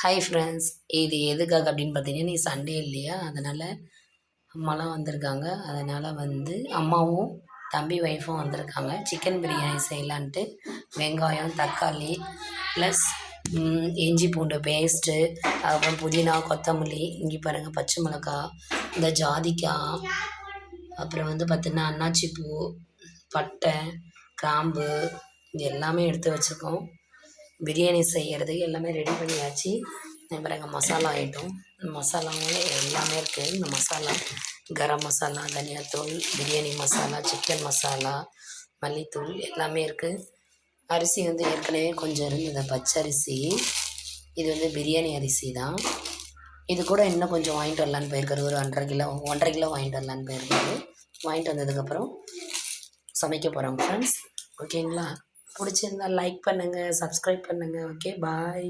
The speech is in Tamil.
Hi friends. இது எதுக்காக அப்படின்னு பார்த்தீங்கன்னா, இன்னைக்கு சண்டே இல்லையா? அதனால் அம்மாலாம் வந்திருக்காங்க. அதனால் அம்மாவும் தம்பி ஒய்ஃபும் வந்திருக்காங்க. சிக்கன் பிரியாணி செய்யலான்ட்டு வெங்காயம், தக்காளி ப்ளஸ் இஞ்சி பூண்டு பேஸ்ட்டு, அப்புறம் புதினா, கொத்தமல்லி, இங்கே பாருங்கள் பச்சை மிளகா, இந்த ஜாதிக்காய், அப்புறம் பார்த்தீங்கன்னா அன்னாச்சி பூ, பட்டை, கிராம்பு, இது எல்லாமே எடுத்து வச்சுருக்கோம். பிரியாணி செய்கிறதுக்கு எல்லாமே ரெடி பண்ணியாச்சு. பாருங்கள் மசாலா ஐட்டம், மசாலாவும் எல்லாமே இருக்குது. இந்த மசாலா கரம் மசாலா, தனியாத்தூள், பிரியாணி மசாலா, சிக்கன் மசாலா, மல்லித்தூள் எல்லாமே இருக்குது. அரிசி ஏற்கனவே கொஞ்சம் இருந்தது பச்சரிசி. இது பிரியாணி அரிசி தான். இது கூட இன்னும் கொஞ்சம் வாங்கிட்டு வரலான்னு போயிருக்காரு. ஒரு 1.5 கிலோ வாங்கிட்டு வரலான்னு போயிருக்காரு. வாங்கிட்டு வந்ததுக்கப்புறம் சமைக்க போகிறோம் ஃப்ரெண்ட்ஸ். ஓகேங்களா? பிடிச்சிருந்தா லைக் பண்ணுங்கள், சப்ஸ்கிரைப் பண்ணுங்கள். ஓகே, பாய்.